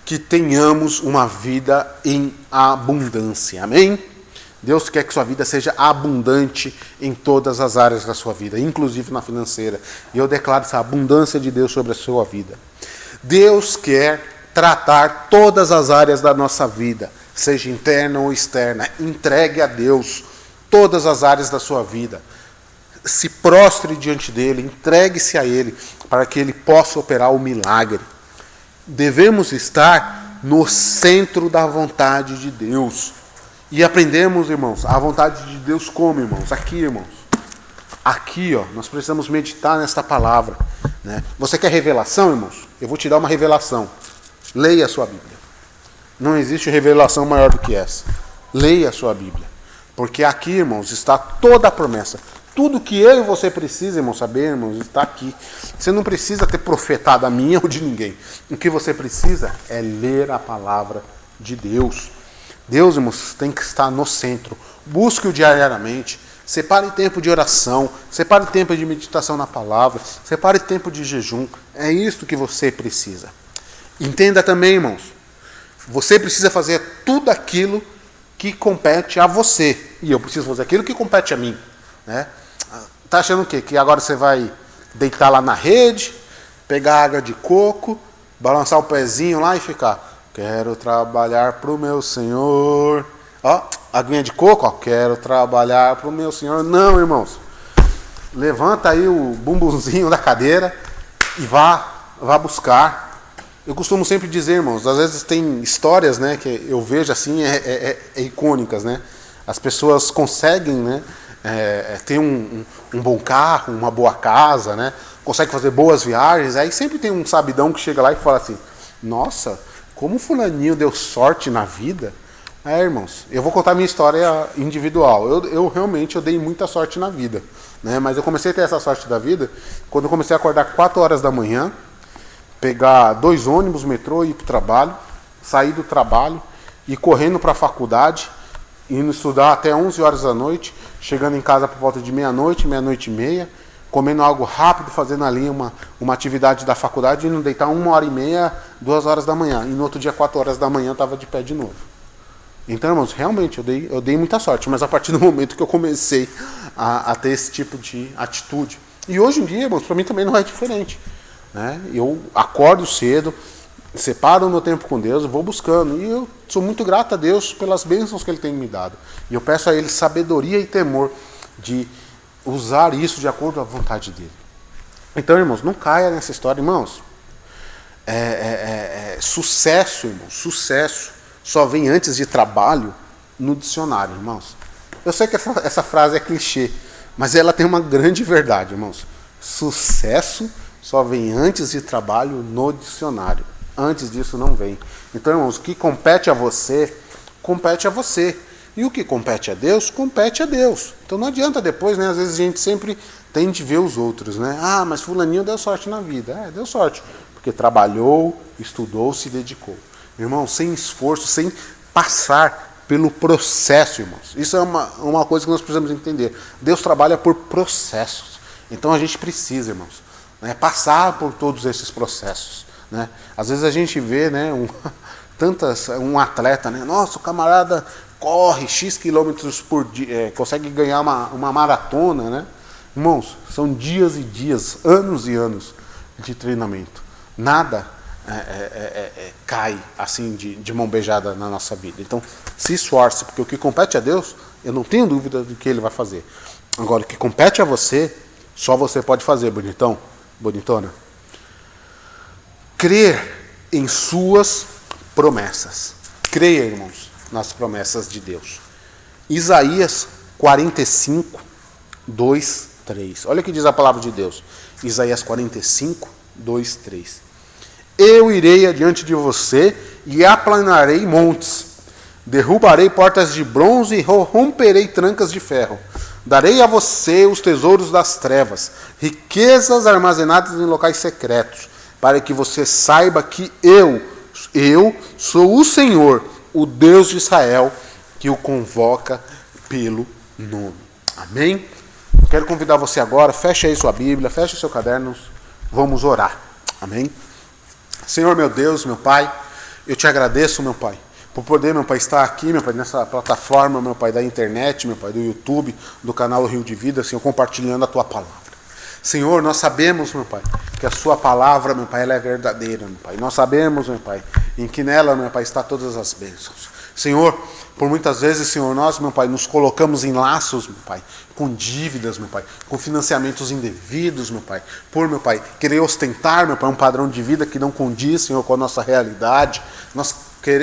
que tenhamos uma vida em abundância. Amém? Deus quer que sua vida seja abundante em todas as áreas da sua vida, inclusive na financeira. E eu declaro essa abundância de Deus sobre a sua vida. Deus quer tratar todas as áreas da nossa vida, seja interna ou externa. Entregue a Deus todas as áreas da sua vida. Se prostre diante dele, entregue-se a ele, para que ele possa operar o milagre. Devemos estar no centro da vontade de Deus. E aprendemos, irmãos, a vontade de Deus como, irmãos? Aqui, irmãos. Aqui, ó, nós precisamos meditar nesta palavra. Né? Você quer revelação, irmãos? Eu vou te dar uma revelação. Leia a sua Bíblia. Não existe revelação maior do que essa. Leia a sua Bíblia. Porque aqui, irmãos, está toda a promessa. Tudo que eu e você precisa, irmãos, saber, irmãos, está aqui. Você não precisa ter profetado a minha ou de ninguém. O que você precisa é ler a palavra de Deus. Deus, irmãos, tem que estar no centro. Busque-o diariamente. Separe tempo de oração. Separe tempo de meditação na palavra. Separe tempo de jejum. É isso que você precisa. Entenda também, irmãos. Você precisa fazer tudo aquilo que compete a você. E eu preciso fazer aquilo que compete a mim. Né? Tá achando o quê? Que agora você vai deitar lá na rede, pegar água de coco, balançar o pezinho lá e ficar: quero trabalhar para o meu Senhor. Ó, aguinha de coco, ó, quero trabalhar para o meu Senhor. Não, irmãos. Levanta aí o bumbumzinho da cadeira e vá buscar. Eu costumo sempre dizer, irmãos, às vezes tem histórias, né, que eu vejo assim, icônicas, né? As pessoas conseguem, né, ter um bom carro, uma boa casa, né? Consegue fazer boas viagens. Aí sempre tem um sabidão que chega lá e fala assim: nossa, como fulaninho deu sorte na vida. Irmãos, eu vou contar minha história individual. Eu realmente dei muita sorte na vida, né? Mas eu comecei a ter essa sorte da vida quando eu comecei a acordar 4 horas da manhã, pegar 2 ônibus, metrô e ir para o trabalho, sair do trabalho, ir correndo para a faculdade, indo estudar até 11 horas da noite, chegando em casa por volta de meia-noite, meia-noite e meia, comendo algo rápido, fazendo ali uma atividade da faculdade, indo deitar 1h30, 2 horas da manhã. E no outro dia, 4 horas da manhã, eu estava de pé de novo. Então, irmãos, realmente eu dei muita sorte, mas a partir do momento que eu comecei a ter esse tipo de atitude. E hoje em dia, irmãos, para mim também não é diferente. Né? Eu acordo cedo, separo o meu tempo com Deus, vou buscando. E eu sou muito grato a Deus pelas bênçãos que Ele tem me dado. E eu peço a Ele sabedoria e temor de usar isso de acordo com a vontade dEle. Então, irmãos, não caia nessa história, irmãos. Sucesso, irmãos, sucesso só vem antes de trabalho no dicionário, irmãos. Eu sei que essa frase é clichê, mas ela tem uma grande verdade, irmãos. Sucesso só vem antes de trabalho no dicionário. Antes disso não vem. Então, irmãos, o que compete a você, compete a você. E o que compete a Deus, compete a Deus. Então não adianta depois, né? Às vezes a gente sempre tem de ver os outros, né? Ah, mas fulaninho deu sorte na vida. Deu sorte. Porque trabalhou, estudou, se dedicou. Irmão, sem esforço, sem passar pelo processo, irmãos. Isso é uma coisa que nós precisamos entender. Deus trabalha por processos. Então a gente precisa, irmãos, né, passar por todos esses processos. Né? Às vezes a gente vê, né, um atleta, né? Nossa, o camarada corre X quilômetros por dia, consegue ganhar uma maratona, né? Irmãos, são dias e dias, anos e anos de treinamento. Nada cai assim de mão beijada na nossa vida. Então, se esforce, porque o que compete a Deus, eu não tenho dúvida do que Ele vai fazer. Agora, o que compete a você, só você pode fazer, bonitão, bonitona. Crer em suas promessas. Creia, irmãos, nas promessas de Deus. Isaías 45, 2, 3. Olha o que diz a palavra de Deus. Isaías 45, 2, 3. Eu irei adiante de você e aplanarei montes. Derrubarei portas de bronze e romperei trancas de ferro. Darei a você os tesouros das trevas, riquezas armazenadas em locais secretos, para que você saiba que eu sou o Senhor, o Deus de Israel, que o convoca pelo nome. Amém? Quero convidar você agora, feche aí sua Bíblia, feche o seu caderno, vamos orar. Amém? Senhor, meu Deus, meu Pai, eu te agradeço, meu Pai, por poder, meu Pai, estar aqui, meu Pai, nessa plataforma, meu Pai, da internet, meu Pai, do YouTube, do canal Rio de Vida, Senhor, compartilhando a Tua palavra. Senhor, nós sabemos, meu Pai, que a Sua palavra, meu Pai, ela é verdadeira, meu Pai. Nós sabemos, meu Pai, em que nela, meu Pai, está todas as bênçãos. Senhor, por muitas vezes, Senhor, nós, meu Pai, nos colocamos em laços, meu Pai, com dívidas, meu Pai, com financiamentos indevidos, meu Pai, por, meu Pai, querer ostentar, meu Pai, um padrão de vida que não condiz, Senhor, com a nossa realidade. Nós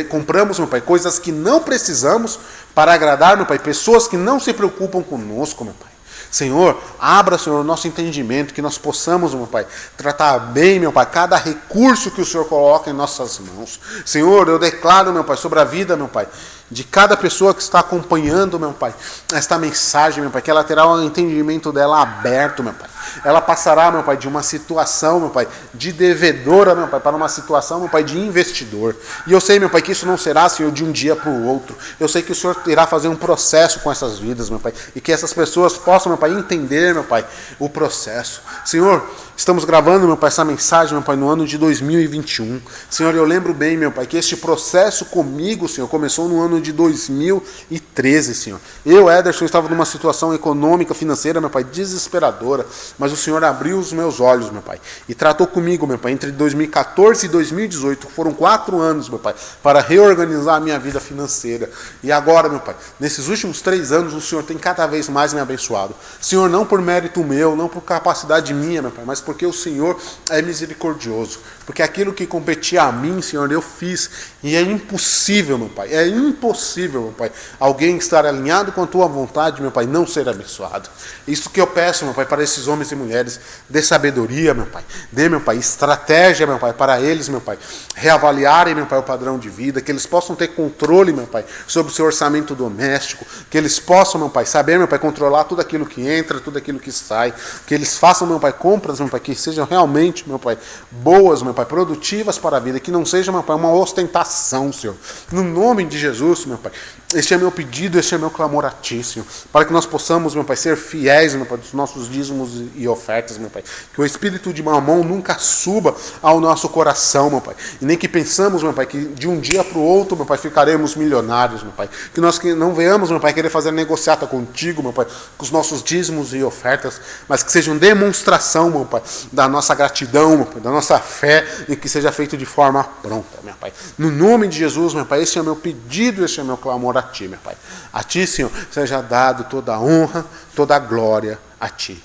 compramos, meu Pai, coisas que não precisamos para agradar, meu Pai, pessoas que não se preocupam conosco, meu Pai. Senhor, abra, Senhor, o nosso entendimento, que nós possamos, meu Pai, tratar bem, meu Pai, cada recurso que o Senhor coloca em nossas mãos. Senhor, eu declaro, meu Pai, sobre a vida, meu Pai, de cada pessoa que está acompanhando, meu Pai, esta mensagem, meu Pai, que ela terá o entendimento dela aberto, meu Pai. Ela passará, meu Pai, de uma situação, meu Pai, de devedora, meu Pai, para uma situação, meu Pai, de investidor. E eu sei, meu Pai, que isso não será, Senhor, de um dia para o outro. Eu sei que o Senhor irá fazer um processo com essas vidas, meu Pai, e que essas pessoas possam, meu Pai, entender, meu Pai, o processo. Senhor, estamos gravando, meu Pai, essa mensagem, meu Pai, no ano de 2021. Senhor, eu lembro bem, meu Pai, que este processo comigo, Senhor, começou no ano de 2013, Senhor. Eu, Ederson, estava numa situação econômica, financeira, meu Pai, desesperadora, mas o Senhor abriu os meus olhos, meu Pai, e tratou comigo, meu Pai, entre 2014 e 2018, foram 4 anos, meu Pai, para reorganizar a minha vida financeira. E agora, meu Pai, nesses últimos 3 anos, o Senhor tem cada vez mais me abençoado. Senhor, não por mérito meu, não por capacidade minha, meu Pai, mas porque o Senhor é misericordioso. Porque aquilo que competia a mim, Senhor, eu fiz. E é impossível, meu Pai, é impossível, meu Pai, alguém estar alinhado com a Tua vontade, meu Pai, não ser abençoado. Isso que eu peço, meu Pai, para esses homens e mulheres, dê sabedoria, meu Pai, dê, meu Pai, estratégia, meu Pai, para eles, meu Pai, reavaliarem, meu Pai, o padrão de vida, que eles possam ter controle, meu Pai, sobre o seu orçamento doméstico, que eles possam, meu Pai, saber, meu Pai, controlar tudo aquilo que entra, tudo aquilo que sai, que eles façam, meu Pai, compras, meu Pai, que sejam realmente, meu Pai, boas, meu Pai, produtivas para a vida, que não seja, meu Pai, uma ostentação, Senhor. No nome de Jesus, meu Pai, este é meu pedido, este é meu clamor a Ti, Senhor, para que nós possamos, meu Pai, ser fiéis, meu Pai, dos nossos dízimos e ofertas, meu Pai, que o espírito de mamão nunca suba ao nosso coração, meu Pai, e nem que pensamos, meu Pai, que de um dia para o outro, meu Pai, ficaremos milionários, meu Pai, que nós não venhamos, meu Pai, querer fazer negociata contigo, meu Pai, com os nossos dízimos e ofertas, mas que sejam demonstração, meu Pai, da nossa gratidão, meu Pai, da nossa fé, e que seja feito de forma pronta, meu Pai. No nome de Jesus, meu Pai, este é o meu pedido, este é o meu clamor a Ti, meu Pai. A Ti, Senhor, seja dado toda a honra, toda a glória a Ti.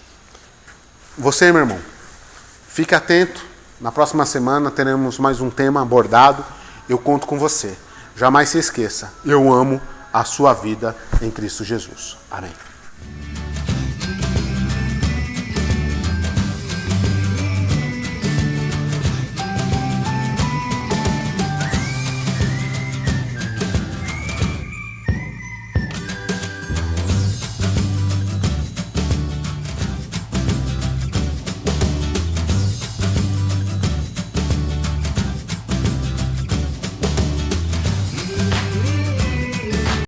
Você, meu irmão, fique atento. Na próxima semana teremos mais um tema abordado. Eu conto com você. Jamais se esqueça. Eu amo a sua vida em Cristo Jesus. Amém.